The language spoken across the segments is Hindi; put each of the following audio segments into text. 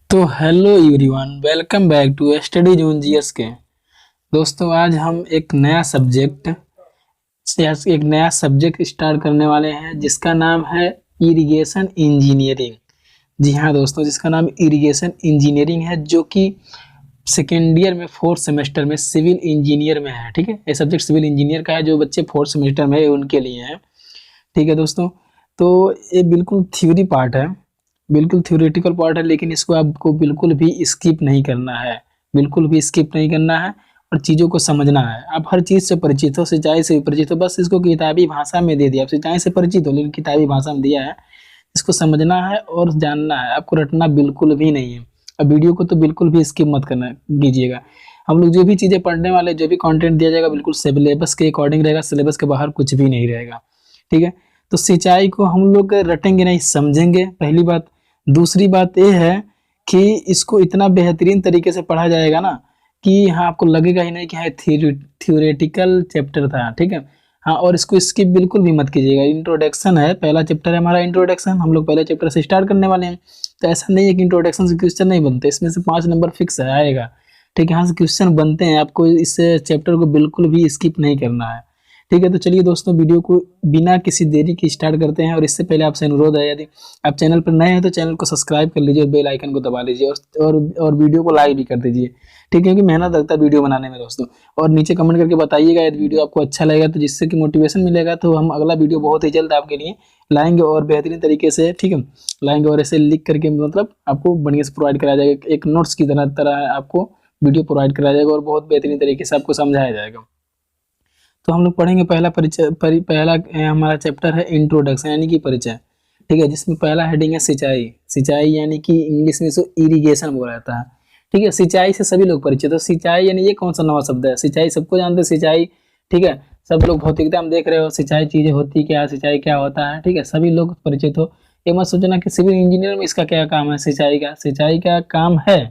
तो hello everyone, welcome back to Study Zone GS के। दोस्तों, आज हम एक नया सब्जेक्ट स्टार्ट करने वाले हैं जिसका नाम है इरिगेशन इंजीनियरिंग। जी हाँ दोस्तों, जिसका नाम इरिगेशन इंजीनियरिंग है, जो कि सेकेंड ईयर में फोर्थ सेमेस्टर में सिविल इंजीनियर में है। ठीक है, ये सब्जेक्ट सिविल इंजीनियर का है। जो बच्चे फोर्थ सेमेस्टर में है उनके लिए है। ठीक है दोस्तों, तो ये बिल्कुल थ्योरी पार्ट है, बिल्कुल थ्योरेटिकल पार्ट है, लेकिन इसको आपको बिल्कुल भी स्किप नहीं करना है, बिल्कुल भी स्किप नहीं करना है और चीज़ों को समझना है। आप हर चीज़ से परिचित हो, सिंचाई से भी परिचित हो, बस इसको किताबी भाषा में दे दिया। आप सिंचाई से परिचित हो लेकिन किताबी भाषा में दिया है। इसको समझना है और जानना है, आपको रटना बिल्कुल भी नहीं है। अब वीडियो को तो बिल्कुल भी स्किप मत करना कीजिएगा। हम लोग जो भी चीज़ें पढ़ने वाले, जो भी कंटेंट दिया जाएगा, बिल्कुल सिलेबस के अकॉर्डिंग रहेगा, सिलेबस के बाहर कुछ भी नहीं रहेगा। ठीक है, तो सिंचाई को हम लोग रटेंगे नहीं, समझेंगे, पहली बात। दूसरी बात ये है कि इसको इतना बेहतरीन तरीके से पढ़ा जाएगा ना कि हाँ, आपको लगेगा ही नहीं कि हाँ थ्योरेटिकल चैप्टर था। ठीक है, हाँ, और इसको स्किप बिल्कुल भी मत कीजिएगा। इंट्रोडक्शन है, पहला चैप्टर है हमारा इंट्रोडक्शन। हम लोग पहले चैप्टर से स्टार्ट करने वाले हैं, तो ऐसा नहीं है कि इंट्रोडक्शन से क्वेश्चन नहीं बनते, इसमें से 5 नंबर फिक्स है, आएगा। ठीक है, यहाँ से क्वेश्चन बनते हैं, आपको इस चैप्टर को बिल्कुल भी स्किप नहीं करना है। ठीक है, तो चलिए दोस्तों, वीडियो को बिना किसी देरी के स्टार्ट करते हैं। और इससे पहले आपसे अनुरोध है, यदि आप चैनल पर नए हैं तो चैनल को सब्सक्राइब कर लीजिए और बेल आइकन को दबा लीजिए, और वीडियो को लाइक भी कर दीजिए। ठीक है, क्योंकि मेहनत लगता है वीडियो बनाने में दोस्तों। और नीचे कमेंट करके बताइएगा यदि वीडियो आपको अच्छा लगेगा, तो जिससे कि मोटिवेशन मिलेगा, तो हम अगला वीडियो बहुत ही जल्द आपके लिए लाएंगे और बेहतरीन तरीके से, ठीक है, लाएंगे। और ऐसे लिख करके मतलब आपको बढ़िया से प्रोवाइड कराया जाएगा, एक नोट्स की तरह आपको वीडियो प्रोवाइड कराया जाएगा और बहुत बेहतरीन तरीके से आपको समझाया जाएगा। तो हम लोग पढ़ेंगे पहला परिचय, पहला हमारा चैप्टर है इंट्रोडक्शन, यानी कि परिचय। ठीक है, जिसमें पहला हेडिंग है सिंचाई। सिंचाई यानी कि इंग्लिश में इसको इरिगेशन बोला जाता है। ठीक है, सिंचाई से सभी लोग परिचित। तो सिंचाई यानी ये कौन सा नवा शब्द है? सिंचाई सबको जानते हैं, सिंचाई। ठीक है, सब लोग भौतिकता में देख रहे हो, सिंचाई चीजें होती क्या, सिंचाई क्या होता है। ठीक है, सभी लोग परिचित हो। ये मत सोचना कि सिविल इंजीनियर में इसका क्या काम है। सिंचाई का काम है।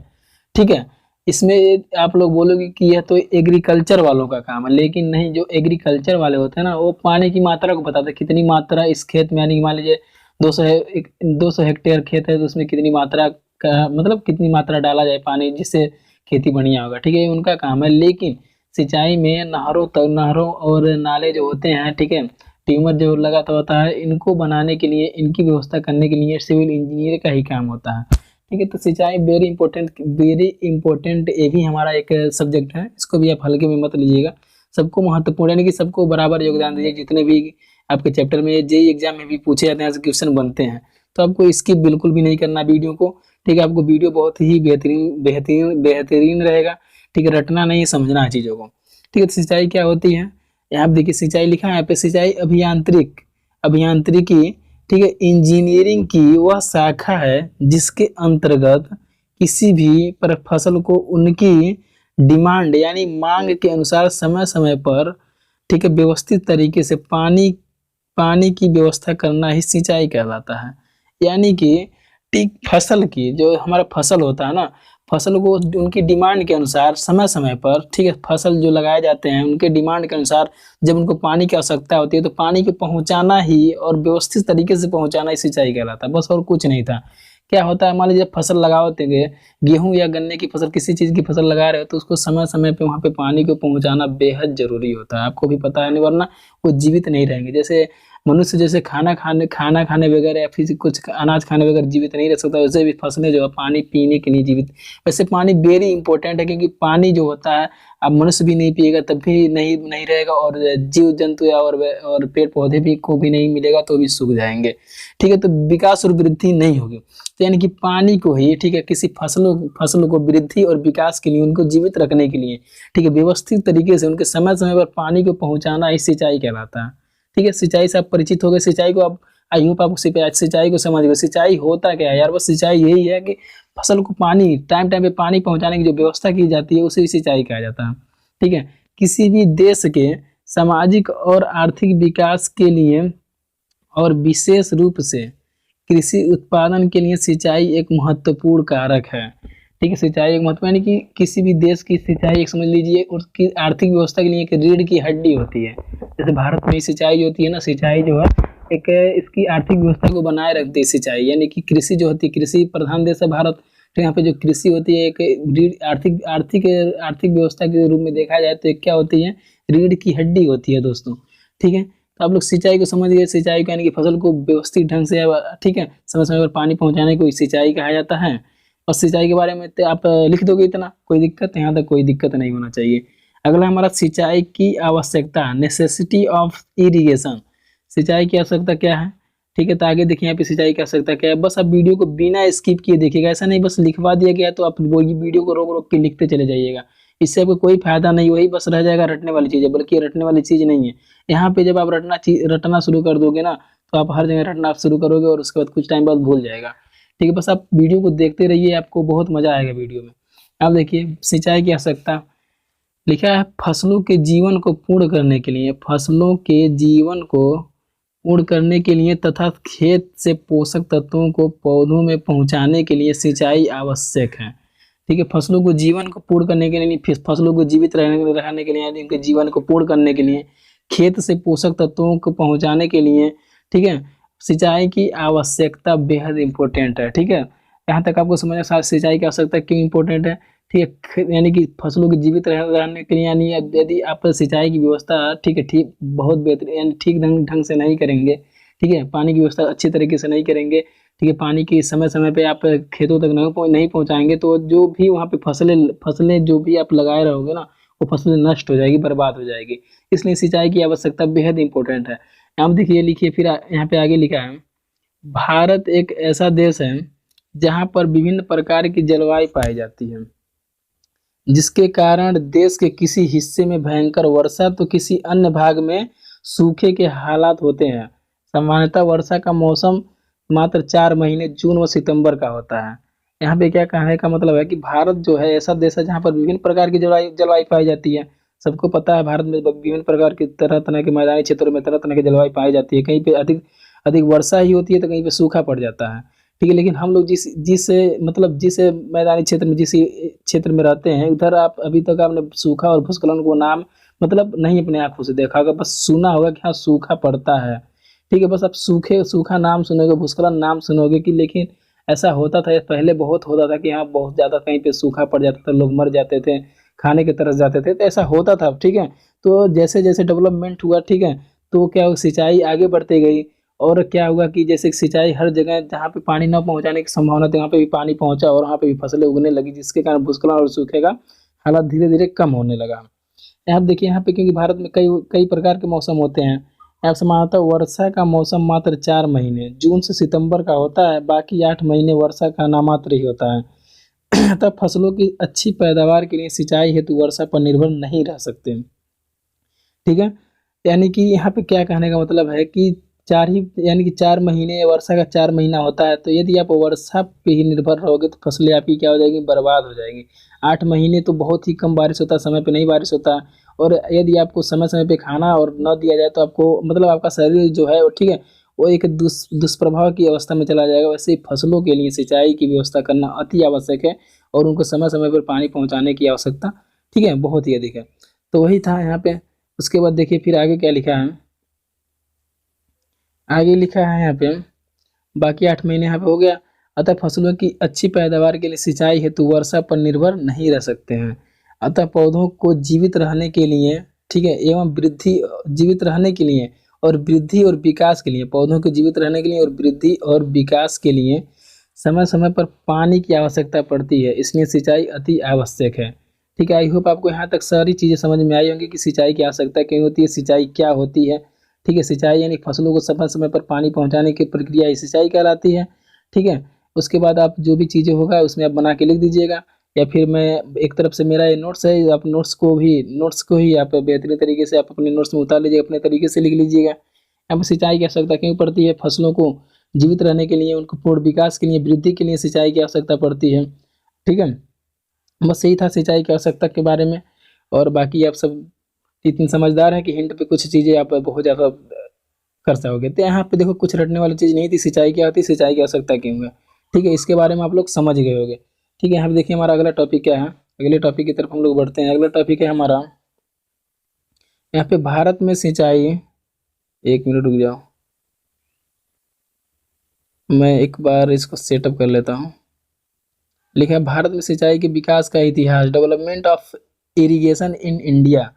ठीक है, इसमें आप लोग बोलोगे कि यह तो एग्रीकल्चर वालों का काम है, लेकिन नहीं। जो एग्रीकल्चर वाले होते हैं ना, वो पानी की मात्रा को बताते हैं, कितनी मात्रा इस खेत में, यानी कि मान लीजिए 200 हेक्टेयर खेत है, तो उसमें कितनी मात्रा का मतलब कितनी मात्रा डाला जाए पानी, जिससे खेती बढ़िया होगा। ठीक है, ये उनका काम है। लेकिन सिंचाई में नहरों और नाले जो होते हैं, ठीक है, ट्यूमर जो लगाता होता है, इनको बनाने के लिए, इनकी व्यवस्था करने के लिए सिविल इंजीनियर का ही काम होता है। ठीक है, तो सिंचाई वेरी इंपॉर्टेंट, ये भी हमारा एक सब्जेक्ट है। इसको भी आप हल्के में मत लीजिएगा, सबको महत्वपूर्ण, यानी कि सबको बराबर योगदान दीजिए। जितने भी आपके चैप्टर में जेई एग्जाम में भी पूछे जाते हैं, ऐसे क्वेश्चन बनते हैं, तो आपको स्किप बिल्कुल भी नहीं करना वीडियो को। ठीक है, आपको वीडियो बहुत ही बेहतरीन बेहतरीन बेहतरीन रहेगा। ठीक है, रटना नहीं, समझना है चीज़ों को। ठीक है, तो सिंचाई क्या होती है, यहाँ पे देखिए सिंचाई लिखा है, यहाँ पे सिंचाई अभियांत्रिकी, ठीक है, इंजीनियरिंग की वह शाखा है जिसके अंतर्गत किसी भी पर फसल को उनकी डिमांड यानी मांग के अनुसार समय समय पर, ठीक है, व्यवस्थित तरीके से पानी की व्यवस्था करना ही सिंचाई कहलाता है। यानी कि ठीक फसल की, जो हमारा फसल होता है ना, फसल को उनकी डिमांड के अनुसार समय समय पर, ठीक है, फसल जो लगाए जाते हैं उनके डिमांड के अनुसार जब उनको पानी की आवश्यकता होती है, तो पानी को पहुंचाना ही और व्यवस्थित तरीके से पहुंचाना ही सिंचाई कहलाता है, बस और कुछ नहीं था। क्या होता है, मान लीजिए फसल लगाते हैं, गेहूं या गन्ने की फसल, किसी चीज की फसल लगा रहे हो, तो उसको समय समय पे वहां पे पानी को पहुंचाना बेहद जरूरी होता है। आपको भी पता है, नहीं, वरना वो जीवित नहीं रहेंगे। जैसे मनुष्य जैसे खाना खाने बगैर या फिर कुछ अनाज खाने बगैर जीवित नहीं रह सकता, वैसे भी फसलें जो है पानी पीने के लिए जीवित। वैसे पानी वेरी इंपॉर्टेंट है, क्योंकि पानी जो होता है, अब मनुष्य भी नहीं पिएगा तब भी नहीं रहेगा, और जीव जंतु या और पेड़ पौधे भी को भी नहीं मिलेगा तो भी सूख जाएंगे। ठीक है, तो विकास और वृद्धि नहीं होगी। तो यानी कि पानी को ही, ठीक है, किसी फसलों को वृद्धि और विकास के लिए, उनको जीवित रखने के लिए, ठीक है, व्यवस्थित तरीके से उनके समय समय पर पानी को पहुंचाना ही सिंचाई कहलाता है। ठीक है, सिंचाई से आप परिचित हो गए। सिंचाई को आप, आई होप आप सिंचाई को समझ गए। सिंचाई होता क्या है यार, बस सिंचाई यही है कि फसल को पानी टाइम टाइम पे पानी पहुंचाने की जो व्यवस्था की जाती है, उसे सिंचाई कहा जाता है। ठीक है, किसी भी देश के सामाजिक और आर्थिक विकास के लिए और विशेष रूप से कृषि उत्पादन के लिए सिंचाई एक महत्वपूर्ण कारक है। ठीक है, सिंचाई एक महत्व, यानी कि किसी भी देश की सिंचाई एक, समझ लीजिए, उसकी आर्थिक व्यवस्था के लिए एक रीढ़ की हड्डी होती है। जैसे भारत में सिंचाई होती है ना, सिंचाई जो है एक इसकी आर्थिक व्यवस्था को बनाए रखती है सिंचाई। यानी कि कृषि जो होती है, कृषि प्रधान देश है भारत, तो यहाँ पे जो कृषि होती है एक आर्थिक आर्थिक आर्थिक व्यवस्था के रूप में देखा जाए तो एक क्या होती है, रीढ़ की हड्डी होती है दोस्तों। ठीक है, तो आप लोग सिंचाई को समझ गए। सिंचाई को यानी कि फसल को व्यवस्थित ढंग से, ठीक है, समय समय पर पानी पहुंचाने को सिंचाई कहा जाता है। और सिंचाई के बारे में तो आप लिख दोगे इतना, कोई दिक्कत, यहाँ तक कोई दिक्कत नहीं होना चाहिए। अगला हमारा सिंचाई की आवश्यकता, नेसेसिटी ऑफ इरिगेशन। सिंचाई की आवश्यकता क्या है, ठीक है, तो आगे देखिए यहाँ पे सिंचाई की आवश्यकता क्या है। बस आप वीडियो को बिना स्किप किए देखिएगा, ऐसा नहीं बस लिखवा दिया गया तो आप वो वीडियो को रोक रोक के लिखते चले जाइएगा, इससे आपको कोई फायदा नहीं, वही बस रह जाएगा रटने वाली चीज़ है, बल्कि ये रटने वाली चीज़ नहीं है। यहाँ पे जब आप रटना शुरू कर दोगे ना, तो आप हर जगह रटना शुरू करोगे और उसके बाद कुछ टाइम बाद भूल जाएगा। ठीक है, बस आप वीडियो को देखते रहिए, आपको बहुत मजा आएगा वीडियो में। आप देखिए सिंचाई की आवश्यकता लिखा है, फसलों के जीवन को पूर्ण करने के लिए, फसलों के जीवन को पूर्ण करने के लिए तथा खेत से पोषक तत्वों को पौधों में पहुंचाने के लिए सिंचाई आवश्यक है। ठीक है, फसलों को जीवन को पूर्ण करने के लिए, फसलों को जीवित रहने के लिए, यानी उनके जीवन को पूर्ण करने के लिए, खेत से पोषक तत्वों को पहुंचाने के लिए, ठीक है, सिंचाई की आवश्यकता बेहद इंपॉर्टेंट है। ठीक है, यहाँ तक आपको समझना सिंचाई की आवश्यकता क्यों इंपॉर्टेंट है। ठीक है, यानी कि फसलों के जीवित रहने के लिए, यानी यदि आप सिंचाई की व्यवस्था, ठीक है, ठीक बहुत बेहतर यानी ठीक ढंग से नहीं करेंगे, ठीक है, पानी की व्यवस्था अच्छी तरीके से नहीं करेंगे, ठीक है, पानी की समय समय पे आप खेतों तक नहीं पहुंचाएंगे, तो जो भी वहाँ पे फसलें जो भी आप लगाए रहोगे ना, वो फसलें नष्ट हो जाएगी, बर्बाद हो जाएगी। इसलिए सिंचाई की आवश्यकता बेहद इंपॉर्टेंट है। आप देखिए, लिखिए फिर यहाँ पे आगे लिखा है, भारत एक ऐसा देश है जहाँ पर विभिन्न प्रकार की जलवायु पाई जाती है, जिसके कारण देश के किसी हिस्से में भयंकर वर्षा तो किसी अन्य भाग में सूखे के हालात होते हैं। सामान्यतः वर्षा का मौसम मात्र 4 महीने जून व सितंबर का होता है। यहाँ पे क्या कहने का मतलब है कि भारत जो है ऐसा देश है जहाँ पर विभिन्न प्रकार की जलवायु पाई जाती है। सबको पता है भारत में विभिन्न प्रकार की तरह तरह के मैदानी क्षेत्रों में तरह तरह की जलवायु पाई जाती है। कहीं पे अधिक अधिक वर्षा ही होती है तो कहीं पे सूखा पड़ जाता है। ठीक है, लेकिन हम लोग जिस जिस मतलब जिस मैदानी क्षेत्र में, जिस क्षेत्र में रहते हैं, उधर आप अभी तक आपने सूखा और भूस्खलन को नाम मतलब नहीं अपने आंखों से देखा होगा, बस सुना होगा कि हाँ सूखा पड़ता है। ठीक है, बस आप सूखा नाम सुनोगे, भूस्खलन नाम सुनोगे कि, लेकिन ऐसा होता था पहले, बहुत होता था कि हाँ बहुत ज़्यादा कहीं पे सूखा पड़ जाता था, लोग मर जाते थे, खाने के तरस जाते थे, तो ऐसा होता था। ठीक है, तो जैसे जैसे डेवलपमेंट हुआ, ठीक है, तो क्या सिंचाई आगे बढ़ती गई, और क्या हुआ कि जैसे सिंचाई हर जगह जहाँ पे पानी न पहुँचाने की संभावना थी वहाँ पे भी पानी पहुँचा और वहाँ पे भी फसलें उगने लगी, जिसके कारण भूस्खलन और सूखे का हालात धीरे धीरे कम होने लगा। आप देखिए यहाँ पे, क्योंकि भारत में कई कई प्रकार के मौसम होते हैं, आप समानतः वर्षा का मौसम मात्र 4 महीने जून से सितंबर का होता है, बाकी 8 महीने वर्षा का नामात्र ही होता है। तब फसलों की अच्छी पैदावार के लिए सिंचाई हेतु वर्षा पर निर्भर नहीं रह सकते। ठीक है, यानी कि यहाँ पे क्या कहने का मतलब है कि यानी कि 4 महीने, वर्षा का 4 महीना होता है, तो यदि आप वर्षा पे ही निर्भर रहोगे तो फसलें आपकी क्या हो जाएगी, बर्बाद हो जाएगी। 8 महीने तो बहुत ही कम बारिश होता है, समय पे नहीं बारिश होता, और यदि आपको समय समय पे खाना और न दिया जाए तो आपको मतलब आपका शरीर जो है वो, ठीक है, वो एक दुष्प्रभाव की अवस्था में चला जाएगा। वैसे ही फसलों के लिए सिंचाई की व्यवस्था करना अति आवश्यक है, और उनको समय समय पर पानी पहुँचाने की आवश्यकता, ठीक है, बहुत ही अधिक है। तो वही था यहाँ पे। उसके बाद देखिए फिर आगे क्या लिखा है, आगे लिखा है यहाँ पे, बाकी 8 महीने यहाँ पे हो गया। अतः फसलों की अच्छी पैदावार के लिए सिंचाई हेतु वर्षा पर निर्भर नहीं रह सकते हैं। अतः पौधों को जीवित रहने के लिए, ठीक है, एवं वृद्धि जीवित रहने के लिए और वृद्धि और विकास के लिए, पौधों को जीवित रहने के लिए और वृद्धि और विकास के लिए समय समय पर पानी की आवश्यकता पड़ती है, इसलिए सिंचाई अति आवश्यक है। ठीक है, आई होप आपको यहाँ तक सारी चीज़ें समझ में आई होंगी कि सिंचाई की आवश्यकता क्यों होती है, सिंचाई क्या होती है। ठीक है, सिंचाई यानी फसलों को समय समय पर पानी पहुंचाने की प्रक्रिया ही सिंचाई कहलाती है। ठीक है, उसके बाद आप जो भी चीज़ें होगा उसमें आप बना के लिख दीजिएगा, या फिर मैं एक तरफ से मेरा ये नोट्स है, आप नोट्स को ही आप बेहतरीन तरीके से आप अपने नोट्स में उतार लीजिएगा, अपने तरीके से लिख लीजिएगा। यहाँ पर सिंचाई की आवश्यकता क्यों पड़ती है, फसलों को जीवित रहने के लिए, उनको पूर्ण विकास के लिए, वृद्धि के लिए सिंचाई की आवश्यकता पड़ती है। ठीक है, बस यही था सिंचाई की आवश्यकता के बारे में। और बाकी आप सब इतने समझदार हैं कि हिंट पे कुछ चीज़ें आप बहुत ज़्यादा कर सकोगे। तो यहाँ पे देखो कुछ रटने वाली चीज़ नहीं थी, सिंचाई क्या होती है, सिंचाई की आवश्यकता क्यों है। ठीक है, इसके बारे में आप लोग समझ गए होंगे। ठीक है, यहाँ पे देखिए हमारा अगला टॉपिक क्या है, अगले टॉपिक की तरफ हम लोग बढ़ते हैं। अगला टॉपिक है हमारा यहाँ पे भारत में सिंचाई, 1 मिनट रुक जाओ, मैं एक बार इसको सेटअप कर लेता हूँ। लिखा है भारत में सिंचाई के विकास का इतिहास, development of irrigation in India,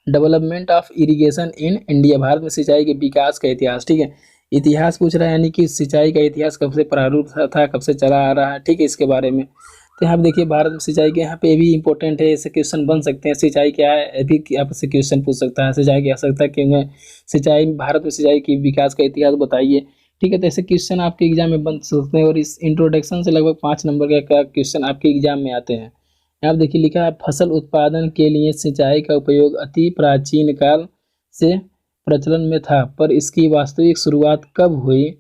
development of irrigation in India, Bharat में सिंचाई के विकास का इतिहास। ठीक है, इतिहास पूछ रहा है, यानी कि सिंचाई का इतिहास कब से प्रारंभ था, कब से चला आ रहा है, ठीक है, इसके बारे में। तो यहाँ पे देखिए भारत में सिंचाई के, यहाँ पे भी इंपॉर्टेंट है, ऐसे क्वेश्चन बन सकते हैं, सिंचाई क्या है, अभी आपसे क्वेश्चन पूछ सकता है, सिंचाई कह सकता है कि सिंचाई, भारत में सिंचाई की विकास का इतिहास बताइए। ठीक है, तो ऐसे क्वेश्चन आपके एग्जाम में बन सकते हैं, और इस इंट्रोडक्शन से लगभग 5 नंबर का क्वेश्चन आपके एग्जाम में आते हैं। यहाँ देखिए लिखा है फसल उत्पादन के लिए सिंचाई का उपयोग अति प्राचीन काल से प्रचलन में था, पर इसकी वास्तविक शुरुआत कब हुई,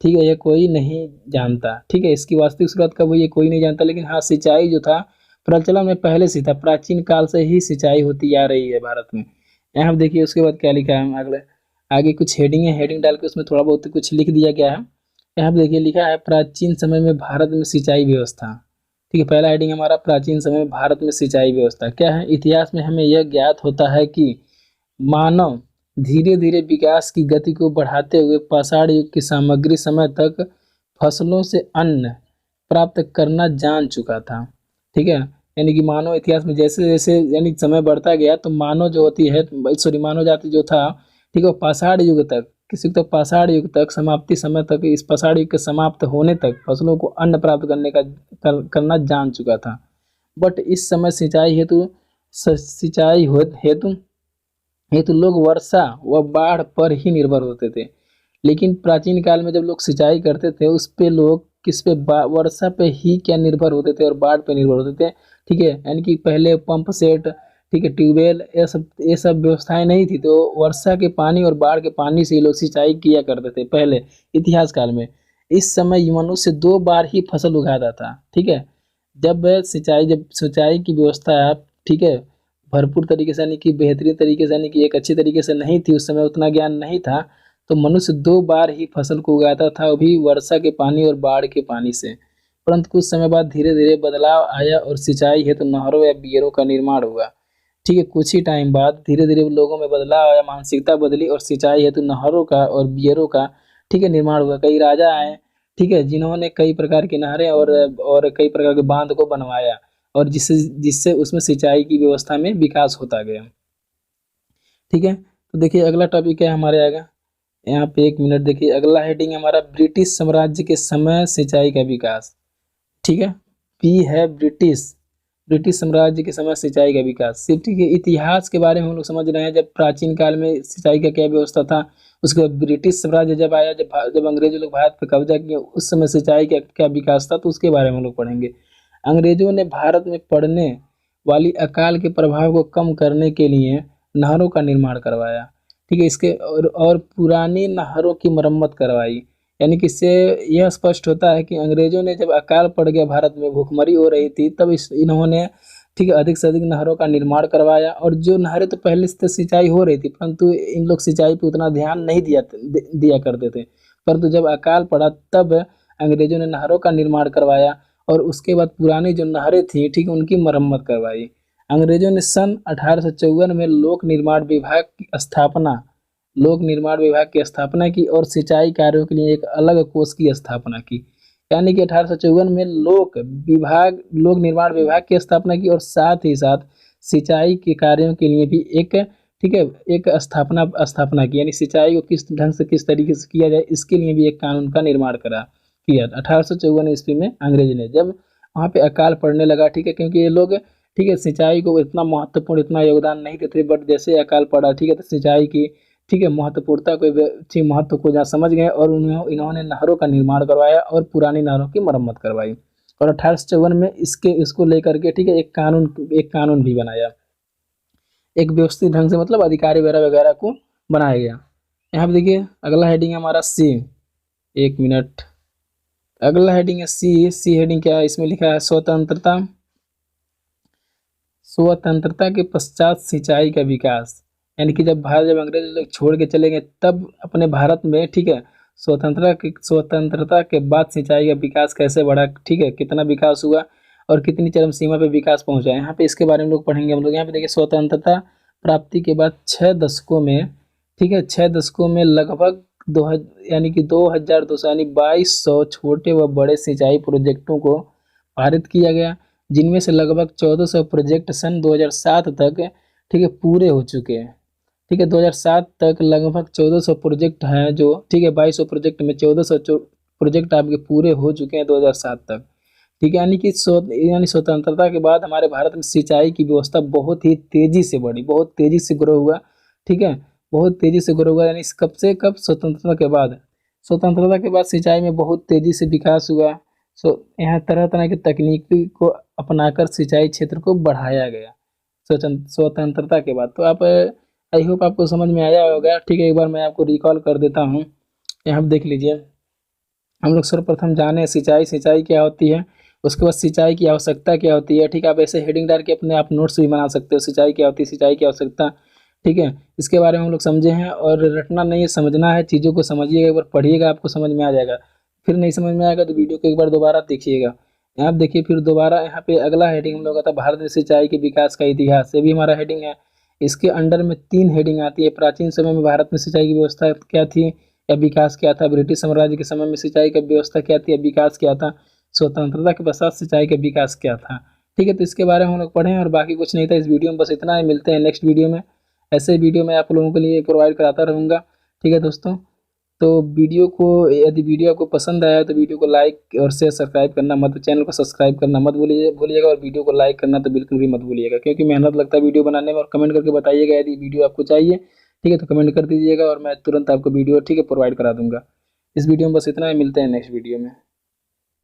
ठीक है, ये कोई नहीं जानता। ठीक है, इसकी वास्तविक शुरुआत कब हुई ये कोई नहीं जानता, लेकिन हाँ सिंचाई जो था प्रचलन में पहले से था, प्राचीन काल से ही सिंचाई होती आ रही है भारत में। यहाँ देखिए उसके बाद क्या लिखा है, अगले आगे कुछ हेडिंग है, हेडिंग डाल के उसमें थोड़ा बहुत कुछ लिख दिया गया है। यहाँ पे देखिए लिखा है प्राचीन समय में भारत में सिंचाई व्यवस्था। ठीक है, पहला हेडिंग हमारा प्राचीन समय में भारत में सिंचाई व्यवस्था क्या है। इतिहास में हमें यह ज्ञात होता है कि मानव धीरे धीरे विकास की गति को बढ़ाते हुए पाषाण युग की सामग्री समय तक फसलों से अन्न प्राप्त करना जान चुका था। ठीक है, यानी कि मानव इतिहास में जैसे जैसे यानी समय बढ़ता गया तो मानव जो होती है, सॉरी, मानव जाति जो था, ठीक है, वो पाषाण युग तक, किसी तो पाषाण युग तक, समाप्ति समय तक, इस पाषाण युग के समाप्त होने तक फसलों को अन्न प्राप्त करने का करना जान चुका था। बट इस समय सिंचाई हेतु हेतु हेतु लोग वर्षा व बाढ़ पर ही निर्भर होते थे। लेकिन प्राचीन काल में जब लोग सिंचाई करते थे उस पे लोग किस पे, वर्षा पे ही क्या निर्भर होते थे और बाढ़ पे निर्भर होते थे। ठीक है, यानी कि पहले पंप सेट, ठीक है, ट्यूबवेल, ये सब व्यवस्थाएं नहीं थी, तो वर्षा के पानी और बाढ़ के पानी से लोग सिंचाई किया करते थे पहले इतिहास काल में। इस समय मनुष्य 2 बार ही फसल उगाता था। ठीक है, जब सिंचाई की व्यवस्था, ठीक है, भरपूर तरीके से यानी कि बेहतरीन तरीके से यानी कि एक अच्छी तरीके से नहीं थी, उस समय उतना ज्ञान नहीं था, तो मनुष्य 2 बार ही फसल को उगाता था, वो भी वर्षा के पानी और बाढ़ के पानी से। परंतु कुछ समय बाद धीरे धीरे बदलाव आया और सिंचाई हेतु नहरों या बियरों का निर्माण हुआ। ठीक है, कुछ ही टाइम बाद धीरे धीरे लोगों में बदलाव आया, मानसिकता बदली और सिंचाई हेतु नहरों का और बियरों का, ठीक है, निर्माण हुआ। कई राजा आए, ठीक है, जिन्होंने कई प्रकार की नहरें और कई प्रकार के बांध को बनवाया, और जिससे जिससे उसमें सिंचाई की व्यवस्था में विकास होता गया। ठीक है, तो देखिए अगला टॉपिक है हमारे आगे, यहाँ पे 1 मिनट देखिए, अगला हेडिंग हमारा ब्रिटिश साम्राज्य के समय सिंचाई का विकास। ठीक है, पी है ब्रिटिश साम्राज्य के समय सिंचाई का विकास। सिर्फ, ठीक है, इतिहास के बारे में हम लोग समझ रहे हैं, जब प्राचीन काल में सिंचाई का क्या व्यवस्था था, उसके बाद ब्रिटिश साम्राज्य जब आया, जब अंग्रेजों लोग भारत पर कब्जा किया, उस समय सिंचाई का क्या विकास था, तो उसके बारे में हम लोग पढ़ेंगे। अंग्रेजों ने भारत में पड़ने वाली अकाल के प्रभाव को कम करने के लिए नहरों का निर्माण करवाया। ठीक है, इसके और पुरानी नहरों की मरम्मत करवाई। यानी कि इससे यह स्पष्ट होता है कि अंग्रेजों ने जब अकाल पड़ गया, भारत में भूखमरी हो रही थी, तब इन्होंने, ठीक है, अधिक से अधिक नहरों का निर्माण करवाया। और जो नहरें तो पहले से सिंचाई हो रही थी, परंतु इन लोग सिंचाई पे उतना ध्यान नहीं दिया करते थे, परंतु जब अकाल पड़ा तब अंग्रेजों ने नहरों का निर्माण करवाया, और उसके बाद पुरानी जो नहरें थी, ठीक है, उनकी मरम्मत करवाई। अंग्रेजों ने सन 1854 में लोक निर्माण विभाग की स्थापना की और सिंचाई कार्यों के लिए एक अलग कोष की स्थापना की। यानी कि 1854 में लोक निर्माण विभाग की स्थापना की, और साथ ही साथ सिंचाई के कार्यों के लिए भी एक, ठीक है, एक स्थापना की, यानी सिंचाई को किस ढंग से किस तरीके से किया जाए, इसके लिए भी एक कानून का निर्माण किया 1854 ईस्वी में अंग्रेज ने, जब वहाँ पे अकाल पड़ने लगा। ठीक है, क्योंकि ये लोग, ठीक है, सिंचाई को इतना महत्वपूर्ण, इतना योगदान नहीं देते, बट जैसे अकाल पड़ा, ठीक है, तो सिंचाई की, ठीक है, महत्वपूर्णता को, ठीक, महत्व को जहाँ समझ गए, और इन्होंने नहरों का निर्माण करवाया और पुरानी नहरों की मरम्मत करवाई। और 1854 में इसको लेकर के, ठीक है, एक कानून भी बनाया, एक व्यवस्थित ढंग से, मतलब अधिकारी वगैरह वगैरह को बनाया गया। यहाँ पे देखिए अगला हेडिंग है हमारा सी। 1 मिनट, अगला हेडिंग है सी हेडिंग क्या है, इसमें लिखा है स्वतंत्रता के पश्चात सिंचाई का विकास। यानी कि जब अंग्रेज लोग छोड़ के चले गए, तब अपने भारत में, ठीक है, स्वतंत्रता के बाद सिंचाई का विकास कैसे बढ़ा, ठीक है, कितना विकास हुआ और कितनी चरम सीमा पे विकास पहुंचा, यहाँ पे इसके बारे में लोग पढ़ेंगे हम लोग। यहाँ पे देखिए स्वतंत्रता प्राप्ति के बाद 6 दशकों में, ठीक है, 6 दशकों में लगभग यानी कि 2200 यानी 2200 छोटे व बड़े सिंचाई प्रोजेक्टों को पारित किया गया, जिनमें से लगभग 1400 प्रोजेक्ट सन 2007 तक, ठीक है, पूरे हो चुके हैं। ठीक है, 2007 तक लगभग 1400 प्रोजेक्ट हैं जो, ठीक है, 2200 प्रोजेक्ट में 1400 प्रोजेक्ट आपके पूरे हो चुके हैं 2007 तक। ठीक है, यानी स्वतंत्रता के बाद हमारे भारत में सिंचाई की व्यवस्था बहुत ही तेजी से बढ़ी, बहुत तेजी से ग्रो हुआ। ठीक है, बहुत तेजी से ग्रो हुआ, यानी कब से कब, स्वतंत्रता के बाद। स्वतंत्रता के बाद सिंचाई में बहुत तेजी से विकास हुआ। यहाँ तरह तरह की तकनीकी को अपनाकर सिंचाई क्षेत्र को बढ़ाया गया स्वतंत्रता के बाद। तो आप, आई होप आपको समझ में आया होगा। ठीक है, एक बार मैं आपको रिकॉल कर देता हूँ। यहाँ देख लीजिए, हम लोग सर्वप्रथम जाने सिंचाई, सिंचाई क्या होती है, उसके बाद सिंचाई की आवश्यकता क्या होती है। ठीक है, आप ऐसे हेडिंग डाल के अपने आप नोट्स भी बना सकते हो, सिंचाई क्या होती है, सिंचाई की आवश्यकता। ठीक है, इसके बारे में हम लोग समझे हैं, और रटना नहीं है, समझना है, चीज़ों को समझिएगा, एक बार पढ़िएगा, आपको समझ में आ जाएगा। फिर नहीं समझ में आएगा तो वीडियो को एक बार दोबारा देखिएगा। यहाँ देखिए, फिर दोबारा यहाँ पे अगला हेडिंग हम लोग आता है भारत में सिंचाई के विकास का इतिहास, ये भी हमारा हेडिंग है। इसके अंडर में 3 हेडिंग आती है। प्राचीन समय में भारत में सिंचाई की व्यवस्था क्या थी या विकास क्या था, ब्रिटिश साम्राज्य के समय में सिंचाई का व्यवस्था क्या थी या विकास क्या था, स्वतंत्रता के पश्चात सिंचाई का विकास क्या था। ठीक है, तो इसके बारे में हम लोग पढ़ें, और बाकी कुछ नहीं था इस वीडियो में, बस इतना ही। मिलते हैं नेक्स्ट वीडियो में, ऐसे वीडियो मैं आप लोगों के लिए प्रोवाइड कराता रहूँगा। ठीक है दोस्तों, तो वीडियो को, यदि वीडियो आपको पसंद आया तो वीडियो को लाइक और शेयर, सब्सक्राइब करना मत, चैनल को सब्सक्राइब करना मत भूलिएगा, और वीडियो को लाइक करना तो बिल्कुल भी मत भूलिएगा, क्योंकि मेहनत लगता है वीडियो बनाने में। और कमेंट करके बताइएगा यदि वीडियो आपको चाहिए। ठीक है, तो कमेंट कर दीजिएगा और मैं तुरंत आपको वीडियो, ठीक है, प्रोवाइड करा दूंगा। इस वीडियो में बस इतना ही, मिलते हैं नेक्स्ट वीडियो में।